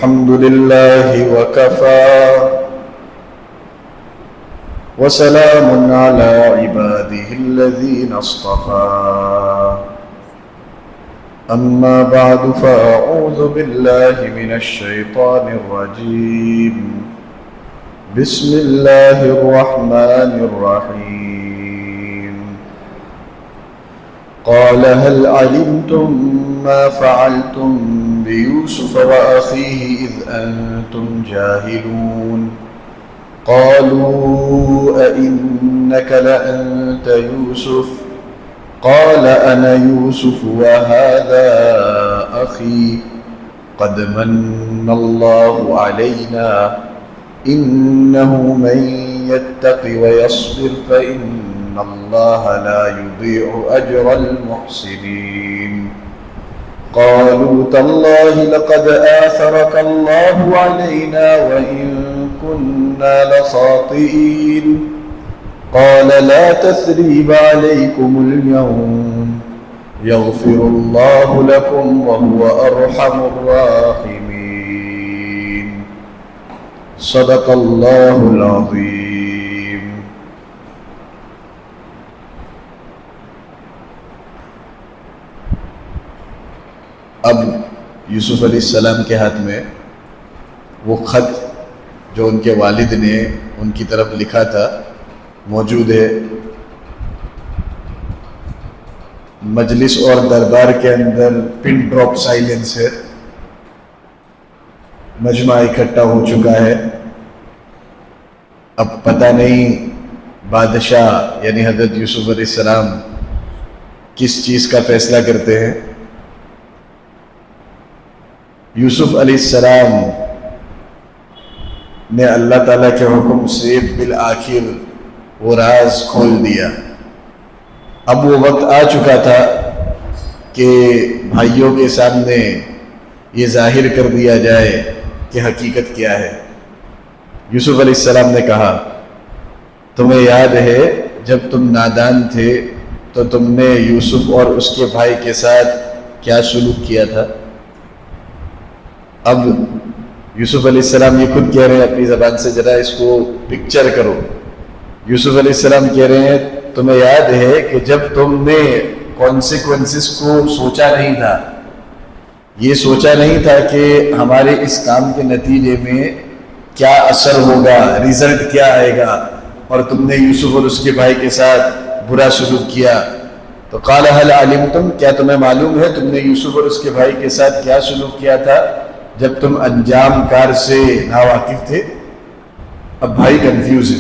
الحمد لله وكفى وسلام على عباده الذين اصطفى أما بعد فأعوذ بالله من الشيطان الرجيم بسم الله الرحمن الرحيم قال هل علمتم ما فعلتم بيوسف وأخيه إذ أنتم جاهلون قالوا أئنك لأنت يوسف قال أنا يوسف وهذا أخي قد من الله علينا إنه من يتق ويصبر فإن الله لا يضيع أجر المحسنين قالوا تالله لقد آثرك الله علينا وإن كنا لخاطئين قال لا تثريب عليكم اليوم يغفر الله لكم وهو أرحم الراحمين صدق الله العظيم. اب یوسف علیہ السلام کے ہاتھ میں وہ خط جو ان کے والد نے ان کی طرف لکھا تھا موجود ہے. مجلس اور دربار کے اندر پن ڈراپ سائلنس ہے. مجمع اکٹھا ہو چکا ہے. اب پتہ نہیں بادشاہ یعنی حضرت یوسف علیہ السلام کس چیز کا فیصلہ کرتے ہیں. یوسف علیہ السلام نے اللہ تعالیٰ کے حکم سے بالآخر وہ راز کھول دیا. اب وہ وقت آ چکا تھا کہ بھائیوں کے سامنے یہ ظاہر کر دیا جائے کہ حقیقت کیا ہے. یوسف علیہ السلام نے کہا تمہیں یاد ہے جب تم نادان تھے تو تم نے یوسف اور اس کے بھائی کے ساتھ کیا سلوک کیا تھا. اب یوسف علیہ السلام یہ خود کہہ رہے ہیں اپنی زبان سے, ذرا اس کو پکچر کرو. یوسف علیہ السلام کہہ رہے ہیں تمہیں یاد ہے کہ جب تم نے کانسیکوینسز کو سوچا نہیں تھا, یہ سوچا نہیں تھا کہ ہمارے اس کام کے نتیجے میں کیا اثر ہوگا, ریزلٹ کیا آئے گا, اور تم نے یوسف اور اس کے بھائی کے ساتھ برا سلوک کیا. تو قال هل علمتم, کیا تمہیں معلوم ہے تم نے یوسف اور اس کے بھائی کے ساتھ کیا سلوک کیا تھا جب تم انجام کار سے ناواقف تھے. اب بھائی کنفیوز ہے,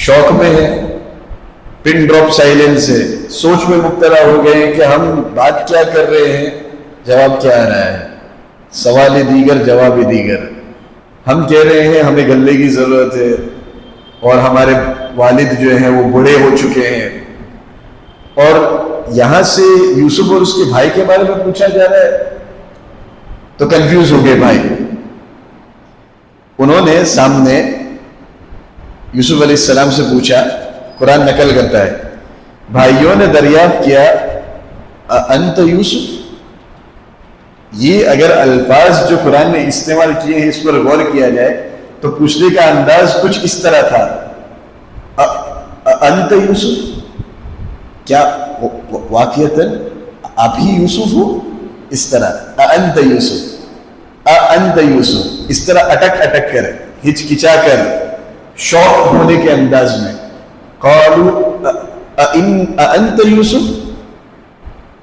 شوق میں ہے, پن ڈراپ سائلنس ہے, سوچ میں مبتلا ہو گئے ہیں کہ ہم بات کیا کر رہے ہیں, جواب کیا آ رہا ہے. سوال دیگر جواب دیگر. ہم کہہ رہے ہیں ہمیں غلے کی ضرورت ہے اور ہمارے والد جو ہیں وہ بوڑھے ہو چکے ہیں, اور یہاں سے یوسف اور اس کے بھائی کے بارے میں پوچھا جا رہا ہے. تو کنفیوز ہو گئے بھائی. انہوں نے سامنے یوسف علیہ السلام سے پوچھا, قرآن نقل کرتا ہے بھائیوں نے دریافت کیا انت یوسف. یہ اگر الفاظ جو قرآن نے استعمال کیے ہیں اس پر غور کیا جائے تو پوچھنے کا انداز کچھ اس طرح تھا, انت یوسف, کیا واقعتاً آپ ہی یوسف ہو. اس طرح انت یوسف, انت یوسف, اس طرح اٹک اٹک کر, ہچکچا کر, شوق ہونے کے انداز میں. قالوا انت یوسف,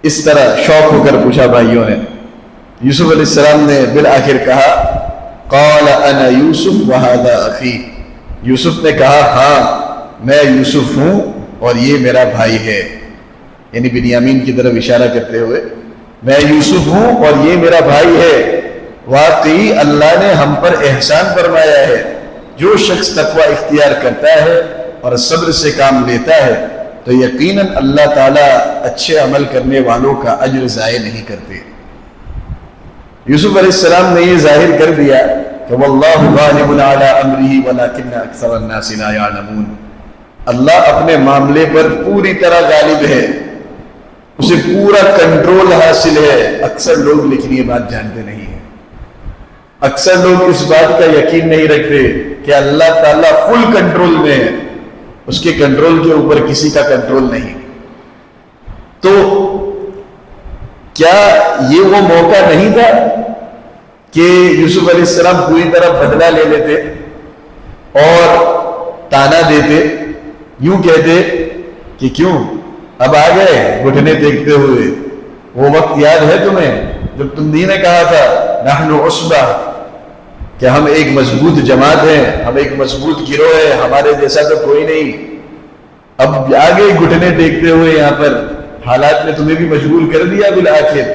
اس طرح شوق ہو کر پوچھا بھائیوں نے. یوسف علیہ السلام نے بالآخر کہا قال انا یوسف وہذا اخی. یوسف نے کہا ہاں میں یوسف ہوں اور یہ میرا بھائی ہے, یعنی بنیامین کی طرف اشارہ کرتے ہوئے میں یوسف ہوں اور یہ میرا بھائی ہے. واقعی اللہ نے ہم پر احسان فرمایا ہے, جو شخص تقوی اختیار کرتا ہے اور صبر سے کام لیتا ہے تو یقیناً اللہ تعالیٰ اچھے عمل کرنے والوں کا اجر ضائع نہیں کرتے. یوسف علیہ السلام نے یہ ظاہر کر دیا کہ واللہ غالب علی امرہ ولکن اکثر الناس لا یعلمون. اللہ اپنے معاملے پر پوری طرح غالب ہے, اسے پورا کنٹرول حاصل ہے, اکثر لوگ لیکن یہ بات جانتے نہیں ہیں. اکثر لوگ اس بات کا یقین نہیں رکھتے کہ اللہ تعالیٰ فل کنٹرول میں ہے، اس کے کنٹرول کے اوپر کسی کا کنٹرول نہیں۔ تو کیا یہ وہ موقع نہیں تھا کہ یوسف علیہ السلام پوری طرح بدلہ لے لیتے اور تانا دیتے، یوں کہتے کہ کیوں اب آ گئے گھٹنے دیکھتے ہوئے؟ وہ وقت یاد ہے تمہیں جب تم نے کہا تھا نحن عصبہ، کہ ہم ایک مضبوط جماعت ہیں، ہم ایک مضبوط گروہ ہے، ہمارے جیسا تو کوئی نہیں۔ اب آ گئے گھٹنے دیکھتے ہوئے، یہاں پر حالات نے تمہیں بھی مجبور کر دیا بالآخر۔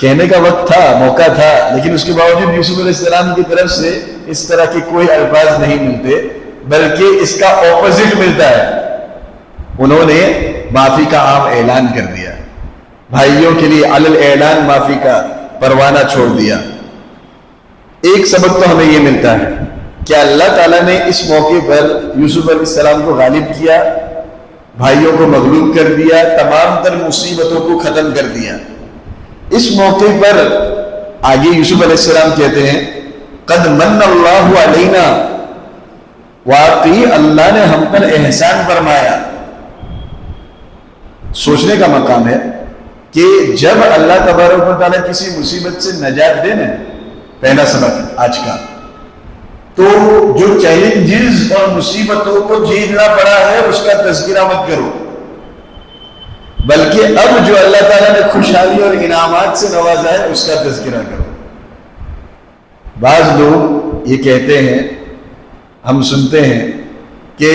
کہنے کا وقت تھا، موقع تھا، لیکن اس کے باوجود یوسف علیہ السلام کی طرف سے اس طرح کے کوئی الفاظ نہیں ملتے، بلکہ اس کا اپوزٹ ملتا ہے۔ انہوں نے معافی کا عام اعلان کر دیا، بھائیوں کے لیے علی الاعلان معافی کا پروانہ چھوڑ دیا۔ ایک سبق تو ہمیں یہ ملتا ہے کہ اللہ تعالیٰ نے اس موقع پر یوسف علیہ السلام کو غالب کیا، بھائیوں کو مغلوب کر دیا، تمام تر مصیبتوں کو ختم کر دیا۔ اس موقع پر آگے یوسف علیہ السلام کہتے ہیں قد من اللہ علینا، واقعی اللہ نے ہم پر احسان فرمایا۔ سوچنے کا مقام ہے کہ جب اللہ تبارک و تعالیٰ کسی مصیبت سے نجات دے نا، پہلا سبق آج کا، تو جو چیلنجز اور مصیبتوں کو جھیلنا پڑا ہے اس کا تذکرہ مت کرو، بلکہ اب جو اللہ تعالیٰ نے خوشحالی اور انعامات سے نوازا ہے اس کا تذکرہ کرو۔ بعض لوگ یہ کہتے ہیں، ہم سنتے ہیں کہ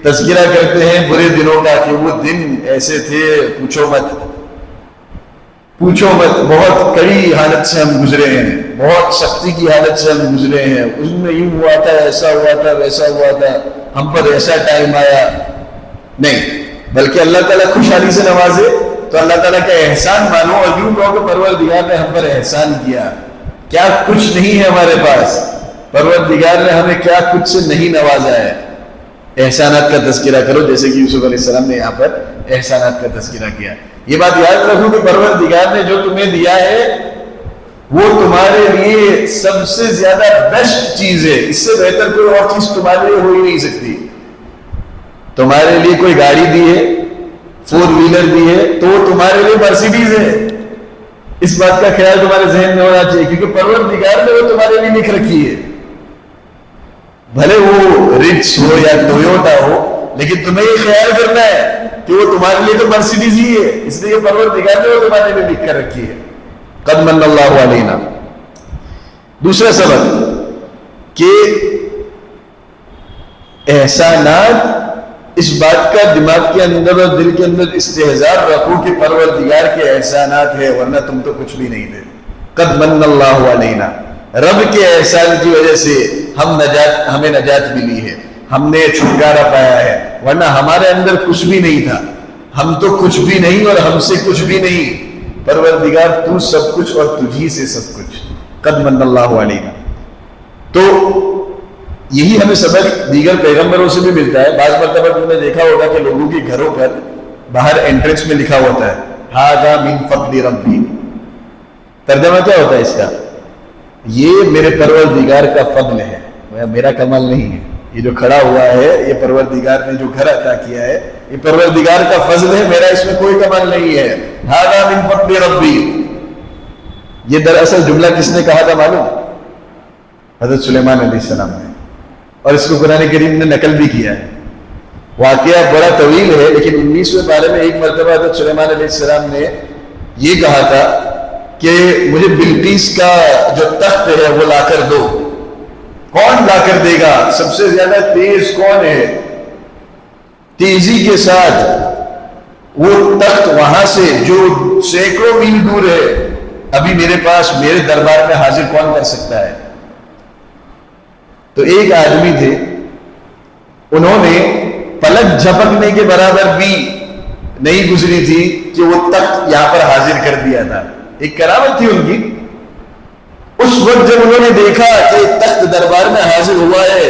تذکرہ کرتے ہیں برے دنوں کا کہ وہ دن ایسے تھے، پوچھو مت، بہت کڑی حالت سے ہم گزرے ہیں، بہت سختی کی حالت سے ہم گزرے ہیں، اس میں یوں ہوا تھا، ایسا ہوا تھا، ویسا ہوا تھا، ہم پر ایسا ٹائم آیا۔ نہیں، بلکہ اللہ تعالیٰ خوشحالی سے نوازے تو اللہ تعالیٰ کا احسان مانو اور یوں کہو کہ پروردگار نے ہم پر احسان کیا، کیا کچھ نہیں ہے ہمارے پاس، پروردگار نے ہمیں کیا کچھ سے نہیں نوازا ہے۔ احسانات کا تذکرہ کرو، جیسے کہ یوسف علیہ السلام نے یہاں پر احسانات کا تذکرہ کیا۔ یہ بات یاد رکھو کہ پروردگار نے جو تمہیں دیا ہے وہ تمہارے لیے سب سے زیادہ بیسٹ چیز ہے، اس سے بہتر کوئی اور چیز تمہارے لیے ہو ہی نہیں سکتی۔ تمہارے لیے کوئی گاڑی دی ہے، 4 ویلر دی ہے، تو تمہارے لیے مرسیڈیز ہے۔ اس بات کا خیال تمہارے ذہن میں ہونا چاہیے، کیونکہ پروردگار نے وہ تمہارے لیے لکھ رکھی ہے، بھلے وہ رچ ہو یا ٹویوٹا ہو، لیکن تمہیں یہ خیال کرنا ہے کہ وہ تمہارے لیے تو مرسیڈیز ہی ہے، اس لیے پروردگار نے وہ تمہارے لیے لکھ کر رکھی ہے۔ قد من اللہ علینا۔ دوسرا سبق کہ احسانات، اس بات کا دماغ کے اندر اور دل کے اندر استحضار رکھو کہ پروردگار کے احسانات ہے، ورنہ تم تو کچھ بھی نہیں تھے۔ قد من اللہ علینا، رب کے احسان کی وجہ سے ہمیں نجات ملی ہے، ہم نے چھٹکارا پایا ہے، ورنہ ہمارے اندر کچھ بھی نہیں تھا، ہم تو کچھ بھی نہیں اور ہم سے کچھ بھی نہیں، پروردگار تو سب کچھ اور تجھی سے سب کچھ۔ قد من اللہ علینا۔ تو یہی ہمیں سبق دیگر پیغمبروں سے بھی ملتا ہے۔ بعض مرتبہ تم نے دیکھا ہوگا کہ لوگوں کے گھروں پر باہر انٹرنس میں لکھا ہوتا ہے ھذا من فضل ربی۔ ترجمہ کیا ہوتا ہے اس کا؟ یہ میرے پروردگار کا فضل ہے، میرا کمال نہیں ہے، یہ جو کھڑا ہوا ہے یہ پروردگار نے جو گھر عطا کیا ہے یہ پروردگار کا فضل ہے، میرا اس میں کوئی کمال نہیں ہے۔ ھذا من فضل ربی، یہ دراصل جملہ کس نے کہا تھا معلوم؟ حضرت سلیمان علیہ السلام نے، اور اس کو قرآن کریم نے نقل بھی کیا ہے۔ واقعہ بڑا طویل ہے، لیکن 19ویں پارے میں ایک مرتبہ حضرت سلیمان علیہ السلام نے یہ کہا تھا کہ مجھے بلقیس کا جو تخت ہے وہ لا کر دو۔ کون لا کر دے گا؟ سب سے زیادہ تیز کون ہے؟ تیزی کے ساتھ وہ تخت وہاں سے جو سینکڑوں میل دور ہے ابھی میرے پاس، میرے دربار میں حاضر کون کر سکتا ہے؟ تو ایک آدمی تھے، انہوں نے پلک جھپکنے کے برابر بھی نہیں گزری تھی کہ وہ تخت یہاں پر حاضر کر دیا تھا۔ ایک کرامت تھی ان کی۔ اس وقت جب انہوں نے دیکھا کہ تخت دربار میں حاضر ہوا ہے،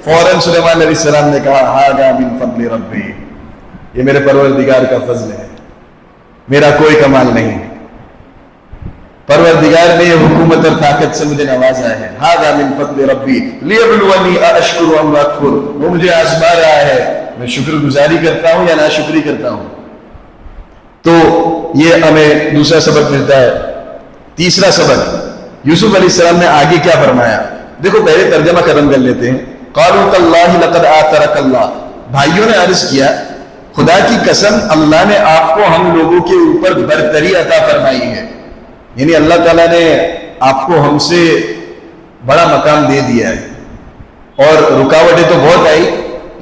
فوراً سلیمان علیہ السلام نے کہا ھذا من فضل ربی، یہ میرے پروردگار کا فضل ہے، میرا کوئی کمال نہیں۔ پروردگار نے یہ حکومت اور طاقت سے مجھے نوازا ہے. ھذا من فضل ربی لیبلونی ااشکر ام اکفر. وہ مجھے آزما رہا ہے میں شکر گزاری کرتا ہوں یا ناشکری کرتا ہوں. تو یہ ہمیں دوسرا سبق ملتا ہے. تیسرا سبق یوسف علیہ السلام نے آگے کیا فرمایا دیکھو. پہلے ترجمہ ختم کر لیتے ہیں. قالوا تاللہ لقد آثرک اللہ. بھائیوں نے عرض کیا خدا کی قسم اللہ نے آپ کو ہم لوگوں کے اوپر برتری عطا فرمائی ہے. یعنی اللہ تعالیٰ نے آپ کو ہم سے بڑا مقام دے دیا ہے. اور رکاوٹیں تو بہت آئی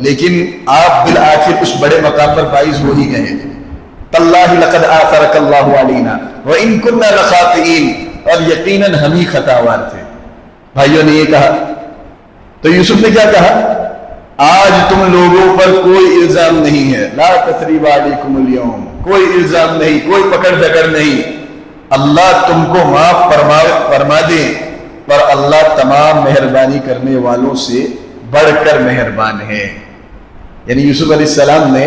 لیکن آپ بالآخر اس بڑے مقام پر فائز ہو ہی گئے. تاللہ لقد آثرک اللہ علینا وإن كنا لخاطئین. اور یقیناً ہم ہی خطاوار تھے. بھائیوں نے یہ کہا تو یوسف نے کیا کہا آج تم لوگوں پر کوئی الزام نہیں ہے. لا تثریب علیکم اليوم. کوئی الزام نہیں, کوئی پکڑ دکڑ نہیں. اللہ تم کو معاف فرما دے. پر اللہ تمام مہربانی کرنے والوں سے بڑھ کر مہربان ہے. یعنی یوسف علیہ السلام نے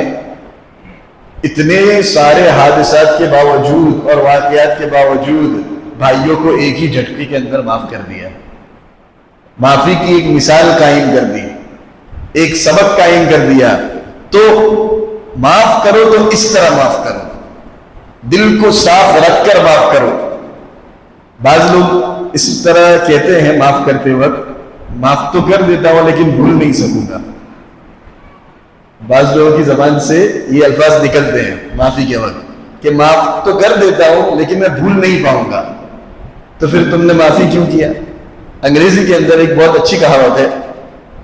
اتنے سارے حادثات کے باوجود اور واقعات کے باوجود بھائیوں کو ایک ہی جھٹکے کے اندر معاف کر دیا. معافی کی ایک مثال قائم کر دی, ایک سبق قائم کر دیا. تو معاف کرو تو اس طرح معاف کرو, دل کو صاف رکھ کر معاف کرو. بعض لوگ اس طرح کہتے ہیں معاف کرتے وقت معاف تو کر دیتا ہوں لیکن بھول نہیں سکوں گا. بعض لوگوں کی زبان سے یہ الفاظ نکلتے ہیں معافی کے وقت کہ معاف تو کر دیتا ہوں لیکن میں بھول نہیں پاؤں گا. تو پھر تم نے معافی کیوں کیا؟ انگریزی کے اندر ایک بہت اچھی کہاوت ہے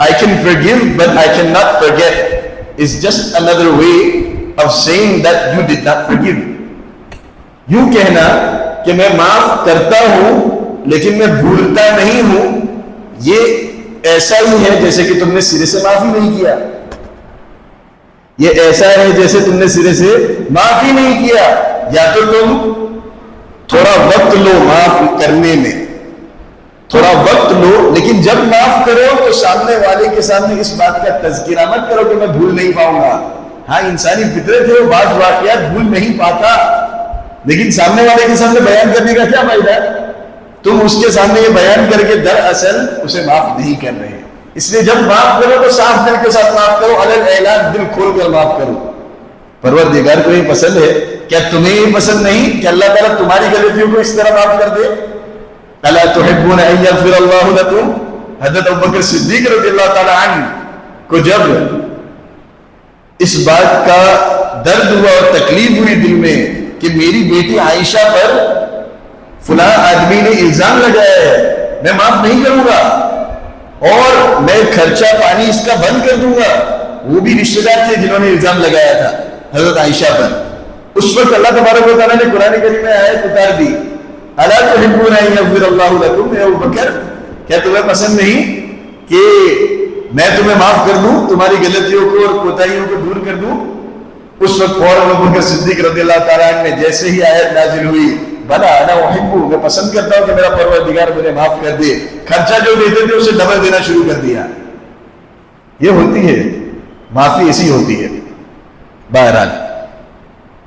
I can forgive but I cannot forget. It's just another way of saying that you did not forgive. یوں کہنا کہ میں معاف کرتا ہوں لیکن میں بھولتا نہیں ہوں, یہ ایسا ہی ہے جیسے کہ تم نے سرے سے معافی نہیں کیا. یہ ایسا ہے جیسے تم نے سرے سے معافی نہیں کیا. یا تو تم تھوڑا وقت لو معاف کرنے میں, تھوڑا وقت لو, لیکن جب معاف کرو تو سامنے والے کے سامنے اس بات کا تذکرہ مت کرو کہ میں بھول نہیں پاؤں گا. ہاں انسانی فطرت ہے, وہ بعض واقعات بھول نہیں پاتا, لیکن سامنے والے کے سامنے بیان کرنے کا کیا فائدہ ہے؟ تم اس کے سامنے یہ بیان کر کے دراصل اسے معاف نہیں کر رہے. اس لیے جب معاف کرو تو صاف دل کے ساتھ معاف کرو, علی الاعلان دل کھول کر معاف کرو. پروردگار کو یہ پسند ہے. کیا تمہیں یہ پسند نہیں کہ اللہ تعالیٰ تمہاری غلطیوں کو اس طرح معاف کر دے؟ الا تحبون ان یغفر اللہ لکم. حضرت ابوبکر صدیق رضی اللہ تعالیٰ عنہ کو جب اس بات کا درد ہوا اور تکلیف ہوئی دل میں کہ میری بیٹی عائشہ پر فلاں آدمی نے الزام لگایا ہے, میں معاف نہیں کروں گا اور میں خرچہ پانی اس کا بند کر دوں گا. وہ بھی رشتے دار تھے جنہوں نے الزام لگایا تھا حضرت عائشہ پر. اس وقت اللہ تبارک و تعالیٰ نے قرآن کریم میں آیت اتار دی الا تحبون ان یغفر اللہ لکم. اے ابوبکر کیا تمہیں پسند نہیں کہ میں تمہیں معاف کر دوں, تمہاری غلطیوں کو اور کوتاہیوں کو دور کر دوں؟ اس وقت فوراً ابوبکر صدیق رضی اللہ تعالیٰ عنہ نے جیسے ہی آیت نازل ہوئی بلا انا احب, میں پسند کرتا ہوں کہ میرا پروردگار مجھے معاف کر دے, خرچہ جو دیتے تھے اسے ڈبل دینا شروع کر دیا. یہ ہوتی ہے معافی, ایسی ہوتی ہے. بہرحال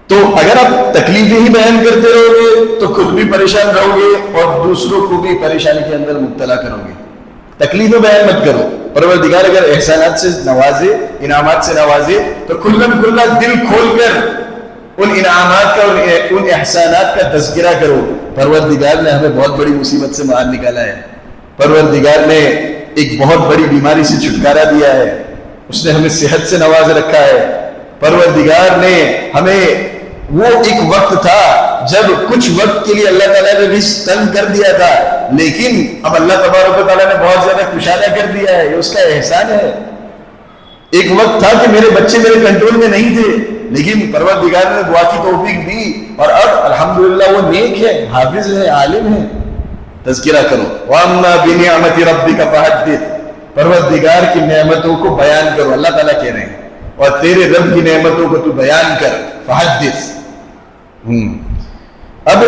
تو اگر آپ تکلیفیں ہی بیان کرتے رہو گے تو خود بھی پریشان رہو گے اور دوسروں کو بھی پریشانی کے اندر مبتلا کرو گے. تکلیفیں بیان مت کرو. پروردگار اگر احسانات سے نوازے, انعامات سے نوازے تو کھلم کھلا دل کھول کر ان انعامات کا, ان احسانات کا تذکرہ کرو. پروردگار نے ہمیں بہت بڑی مصیبت سے باہر نکالا ہے. پروردگار نے ایک بہت بڑی بیماری سے چھٹکارا دیا ہے. اس نے ہمیں صحت سے نواز رکھا ہے. پروردگار نے ہمیں, وہ ایک وقت تھا جب کچھ وقت کے لیے اللہ تعالیٰ نے رزق تنگ کر دیا تھا, لیکن اب اللہ تبارک و تعالیٰ نے بہت زیادہ کشادہ کر دیا ہے. یہ اس کا احسان ہے. ایک وقت تھا کہ میرے بچے میرے کنٹرول میں نہیں تھے, لیکن پروردگار نے دعا کی توفیق دی اور اب الحمدللہ وہ نیک ہے, حافظ ہے, عالم ہے. تذکرہ کرو. وَأَمَّا بِنِعْمَةِ رَبِّكَ فَحَدِّثْ. پروردگار کی نعمتوں کو بیان کرو. اللہ تعالیٰ کہہ رہے ہیں اور تیرے رب کی نعمتوں کو تو بیان کر. فحدث. اب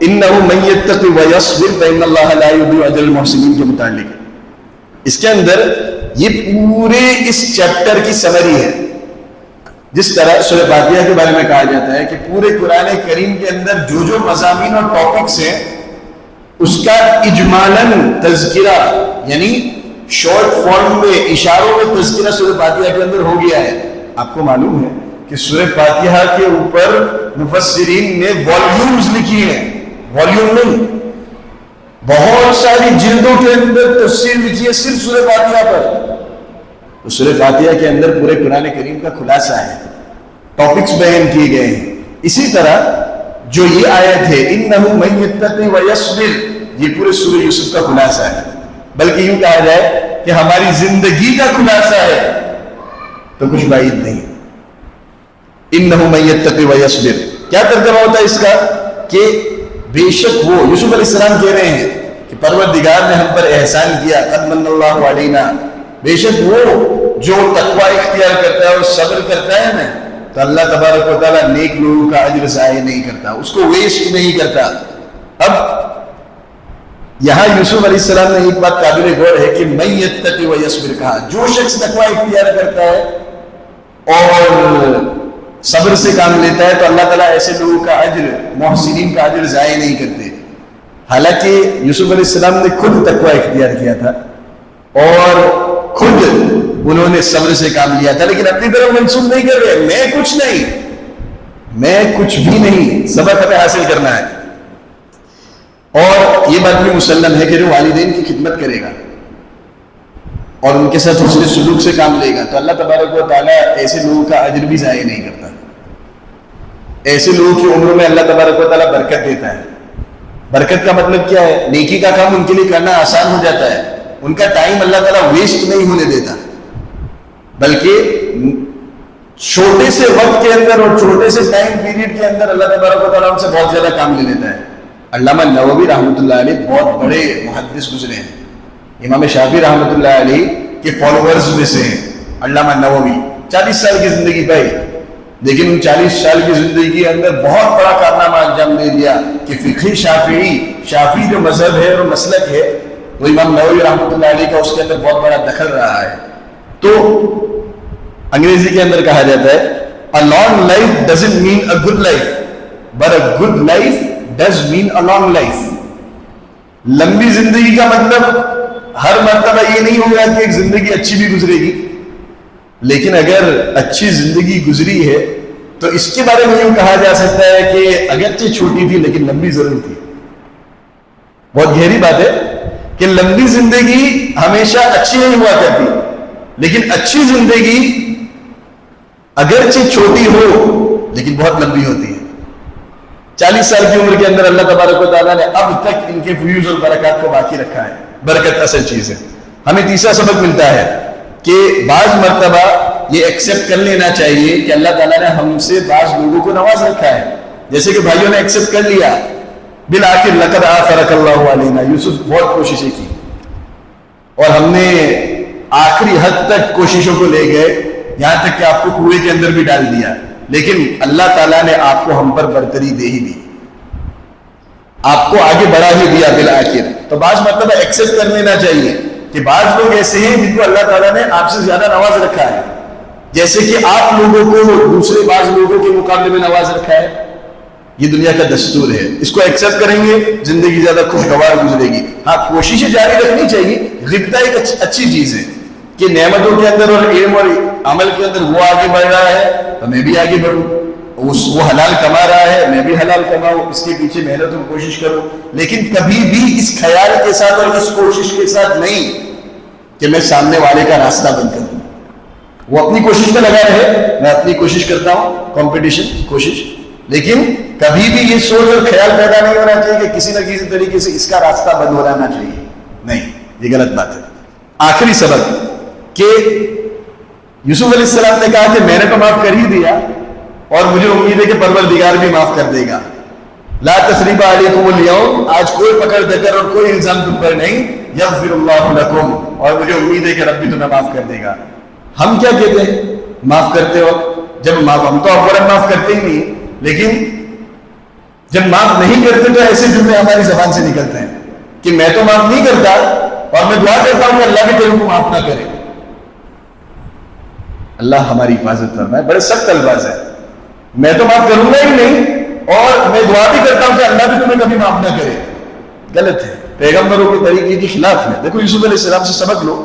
انه من يتقي ويصبر فان الله لا يضيع اجر المحسنين کے متعلق اس کے اندر یہ پورے اس چیپٹر کی سمری ہے. جس طرح سورہ فاتحہ کے بارے میں کہا جاتا ہے کہ پورے قرآن کریم کے اندر جو جو مضامین اور ٹاپکس ہیں اس کا اجمالاً تذکرہ یعنی شارٹ فارم میں اشاروں میں تذکرہ سورہ فاتحہ کے اندر ہو گیا ہے. آپ کو معلوم ہے کہ سورہ فاتحہ کے اوپر مفسرین نے والیومز لکھی ہیں, والیوم نہیں, بہت ساری جلدوں کے اندر تفسیر لکھی ہے صرف سورہ فاتحہ پر. تو سورہ فاتحہ کے اندر پورے قرآن کریم کا خلاصہ ہے, ٹاپکس بیان کیے گئے ہیں. اسی طرح جو یہ آیت ہے انہ من یتقی ویصبر, یہ پورے سورہ یوسف کا خلاصہ ہے, بلکہ یوں کہا جائے کہ ہماری زندگی کا خلاصہ ہے تو کچھ بعید نہیں. انہ من یتقی ویصبر, کیا ترجمہ ہوتا ہے اس کا کہ بے شک وہ, یوسف علیہ السلام کہہ رہے ہیں کہ پروردگار نے ہم پر احسان کیا, قد من اللہ علینا, بے شک وہ جو تقوی اختیار کرتا ہے اور صبر کرتا ہے نا, تو اللہ تبارک و تعالیٰ نیک لوگوں کا اجر ضائع نہیں کرتا, اس کو ویسٹ نہیں کرتا. اب یہاں یوسف علیہ السلام نے ایک بات قابل غور ہے کہ من یتقی ویصبر کہا, جو شخص تقوی اختیار کرتا ہے اور صبر سے کام لیتا ہے تو اللہ تعالیٰ ایسے لوگوں کا اجر, محسنین کا اجر ضائع نہیں کرتے. حالانکہ یوسف علیہ السلام نے خود تقوی اختیار کیا تھا اور خود انہوں نے صبر سے کام لیا تھا, لیکن اپنی طرف منسوخ نہیں کر رہے, میں کچھ نہیں, میں کچھ بھی نہیں, سبق ہمیں حاصل کرنا ہے. اور یہ بات بھی مسلم ہے کہ جو والدین کی خدمت کرے گا اور ان کے ساتھ حسن سلوک سے کام لے گا تو اللہ تبارک و تعالیٰ ایسے لوگوں کا اجر بھی ضائع نہیں کرتا. ایسے لوگوں کی عمروں میں اللہ تبارک و تعالیٰ برکت دیتا ہے. برکت کا مطلب کیا ہے؟ نیکی کا کام ان کے لیے کرنا آسان ہو جاتا ہے, ان کا ٹائم اللہ تعالیٰ ویسٹ نہیں ہونے دیتا, بلکہ چھوٹے سے وقت کے اندر اور چھوٹے سے ٹائم پیریڈ کے اندر اللہ تبارک و تعالیٰ ان سے بہت زیادہ کام لے لیتا ہے. علامہ نووی رحمۃ اللہ علیہ بہت بڑے محدث گزرے ہیں, امام شافعی رحمۃ اللہ علیہ کے فالوورز میں سے ہیں. علامہ نووی 40 سال کی زندگی پائی, لیکن ان 40 سال کی زندگی کے اندر بہت بڑا کارنامہ انجام دے دیا کہ فقہ شافعی جو مذہب ہے اور مسلک ہے وہ امام نووی رحمۃ اللہ علیہ کا اس کے اندر بہت بڑا دخل رہا ہے. تو انگریزی کے اندر کہا جاتا ہے a long life doesn't mean a good life but a good life does mean a long life. لمبی زندگی کا مطلب ہر مرتبہ یہ نہیں ہوگا کہ ایک زندگی اچھی بھی گزرے گی, لیکن اگر اچھی زندگی گزری ہے تو اس کے بارے میں یوں کہا جا سکتا ہے کہ اگرچہ چھوٹی تھی لیکن لمبی ضرور تھی. بہت گہری بات ہے کہ لمبی زندگی ہمیشہ اچھی نہیں ہوا کرتی, لیکن اچھی زندگی اگرچہ چھوٹی ہو لیکن بہت لمبی ہوتی ہے. 40 سال کی عمر کے اندر اللہ تبارک و تعالیٰ نے اب تک ان کے فیوز اور برکات کو باقی رکھا ہے. برکت اصل چیز ہے. ہمیں تیسرا سبق ملتا ہے کہ بعض مرتبہ یہ ایکسپٹ کر لینا چاہیے کہ اللہ تعالیٰ نے ہم سے بعض لوگوں کو نواز رکھا ہے, جیسے کہ بھائیوں نے ایکسپٹ کر لیا بالآخر لقد آثرک اللہ علینا, یوسف بہت کوششیں کی اور ہم نے آخری حد تک کوششوں کو لے گئے, یہاں تک کہ آپ کو کنویں کے اندر بھی ڈال دیا, لیکن اللہ تعالیٰ نے آپ کو ہم پر برتری دے ہی دی, آپ کو آگے بڑھا ہی دیا بالآخر. تو بعض مرتبہ ایکسپٹ کر لینا چاہیے کہ بعض لوگ ایسے ہیں جن کو اللہ تعالیٰ نے آپ سے زیادہ نواز رکھا ہے, جیسے کہ آپ لوگوں کو دوسرے بعض لوگوں کے مقابلے میں نواز رکھا ہے. یہ دنیا کا دستور ہے, اس کو ایکسپٹ کریں گے زندگی زیادہ خوشگوار گزرے گی. ہاں کوششیں جاری رکھنی چاہیے, غبطہ ایک اچھی چیز ہے کہ نعمتوں کے اندر اور علم اور عمل کے اندر وہ آگے بڑھ رہا ہے تو میں بھی آگے بڑھوں, وہ حلال کما رہا ہے میں بھی حلال کماؤں, اس کے پیچھے محنت اور کوشش کروں, لیکن کبھی بھی اس خیال کے ساتھ اور اس کوشش کے ساتھ نہیں کہ میں سامنے والے کا راستہ بند کر دوں. وہ اپنی کوشش میں لگا رہے, میں اپنی کوشش کرتا ہوں, کمپٹیشن کوشش, لیکن کبھی بھی یہ سوچ اور خیال پیدا نہیں ہونا چاہیے کہ کسی نہ کسی طریقے سے اس کا راستہ بند ہو جانا چاہیے. نہیں, یہ غلط بات ہے. آخری سبق کہ یوسف علیہ السلام نے کہا کہ میں نے تو معاف کر ہی دیا اور مجھے امید ہے کہ پروردگار بھی معاف کر دے گا. لا تثریب علیکم اليوم, آج کوئی پکڑ دکڑ اور کوئی الزام تم پر نہیں, یغفر اللہ لکم, اور مجھے امید ہے کہ رب بھی تمہیں معاف کر دے گا. ہم کیا کہتے ہیں معاف کرتے وقت؟ جب ہم تو فوراً معاف کرتے ہی نہیں, لیکن جب معاف نہیں کرتے تو ایسے جملے ہماری زبان سے نکلتے ہیں کہ میں تو معاف نہیں کرتا اور میں دعا کرتا ہوں کہ اللہ بھی تیرے کو معاف نہ کرے. اللہ ہماری حفاظت فرمائے. بڑے سخت الفاظ ہے, میں تو معاف کروں گا ہی نہیں اور میں دعا بھی کرتا ہوں کہ اللہ بھی تمہیں کبھی معاف نہ کرے. غلط ہے، پیغمبروں کے طریقے کے خلاف ہے. دیکھو یوسف علیہ السلام سے سبق لو.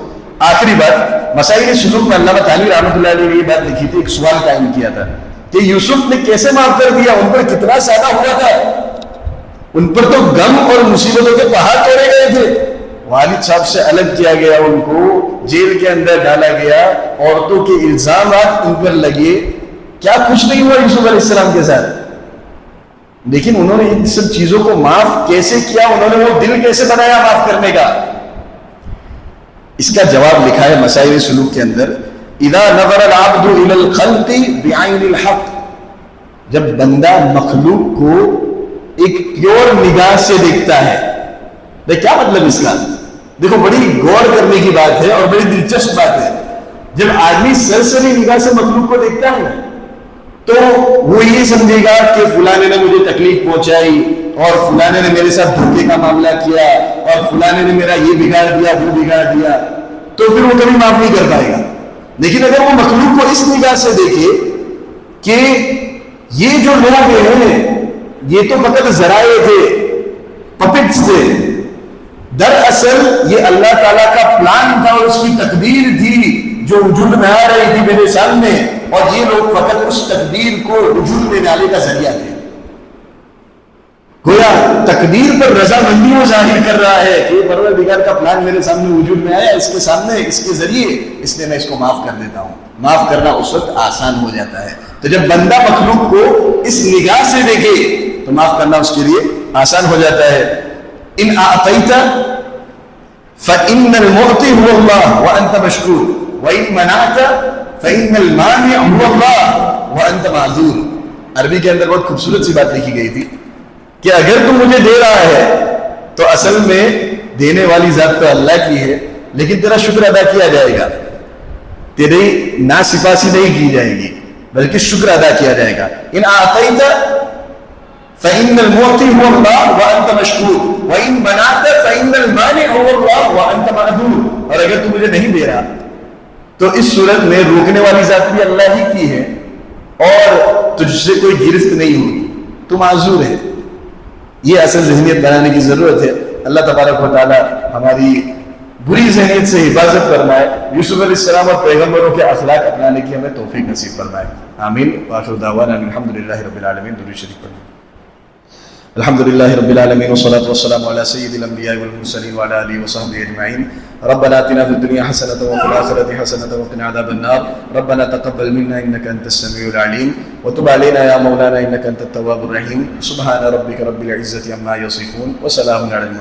آخری بات، مسائل سلوک میں علامہ تھانوی رحمۃ اللہ علیہ نے یہ بات لکھی تھی، ایک سوال قائم کیا تھا کہ یوسف نے کیسے معاف کر دیا، ان پر کتنا سادہ ہوا تھا، ان پر تو غم اور مصیبتوں کے پہاڑ توڑے گئے تھے. والد صاحب سے الگ کیا گیا، ان کو جیل کے اندر ڈالا گیا، عورتوں کے الزامات ان پر لگے، کیا کچھ نہیں ہوا یوسف علیہ السلام کے ساتھ. لیکن انہوں نے ان سب چیزوں کو معاف کیسے کیا، انہوں نے وہ دل کیسے بنایا معاف کرنے کا. اس کا جواب لکھا ہے مسائل سلوک کے اندر، اذا نظر العبد الى الخلق بعین الحق، جب بندہ مخلوق کو ایک پیور نگاہ سے دیکھتا ہے. کیا مطلب اس کا؟ دیکھو بڑی غور کرنے کی بات ہے اور بڑی دلچسپ بات ہے. جب آدمی سرسری نگاہ سے مخلوق کو دیکھتا ہے تو وہ یہ سمجھے گا کہ فلانے نے مجھے تکلیف پہنچائی اور فلانے نے میرے ساتھ دھوکے کا معاملہ کیا اور فلانے نے میرا یہ بگاڑ دیا وہ بگاڑ دیا، تو پھر وہ کبھی معاف نہیں کر پائے گا. لیکن اگر وہ مخلوق کو اس نگاہ سے دیکھے کہ یہ جو لوگ ہیں یہ تو فقط ذرائع تھے، پپٹس تھے، دراصل یہ اللہ تعالیٰ کا پلان تھا اور اس کی تقدیر تھی جو وجود میں آ رہی تھی میرے سامنے، اور یہ لوگ فقط اس تقدیر کو وجود میں لانے کا ذریعہ تھے. گویا تقدیر پر رضامندی وہ ظاہر کر رہا ہے کہ پروردگار کا پلان میرے سامنے وجود میں آیا، اس کے سامنے، اس کے ذریعے، اس لیے میں اس کو معاف کر دیتا ہوں. معاف کرنا اس وقت آسان ہو جاتا ہے. تو جب بندہ مخلوق کو اس نگاہ سے دیکھے تو معاف کرنا اس کے لیے آسان ہو جاتا ہے. ان اعطیت فإن المعطي هو الله وأنت مشكور وإن منعت فإن المانع هو الله وأنت معذور. عربی کے اندر بہت خوبصورت سی بات لکھی گئی تھی کہ اگر تم مجھے دے رہا ہے تو اصل میں دینے والی ذات تو اللہ کی ہے، لیکن تیرا شکر ادا کیا جائے گا، تیری ناسپاسی نہیں کی جائے گی بلکہ شکر ادا کیا جائے گا. ان اعطیت فإن المعطي هو الله وأنت مشكور وإن منعت فإن المانع هو الله وأنت معذور. اور اگر تم مجھے نہیں دے رہا تو اس صورت میں روکنے والی ذات بھی اللہ ہی کی ہے اور تجھ سے کوئی گرفت نہیں ہوگی، تو معذور ہے. یہ اصل ذہنیت بنانے کی ضرورت ہے. اللہ تبارک و تعالی ہماری بری ذہنیت سے حفاظت فرمائے، یوسف علیہ السلام اور پیغمبروں کے اخلاق اپنانے کی ہمیں توفیق نصیب فرمائے. آمین. وآخر دعوانا الحمدللہ رب العالمین. درود شریف پڑھیں. الحمدللہ رب العالمین والصلاة والسلام علی سید الانبیاء والمرسلین وعلی آلہ وصحبہ اجمعین. ربنا آتنا في الدنيا حسنة وفي الآخرة حسنة وقنا عذاب النار. ربنا تقبل منا إنك أنت السميع العليم وتب علينا يا مولانا إنك أنت التواب الرحيم. سبحان ربك رب العزة عما يصفون وسلام على المرسلين.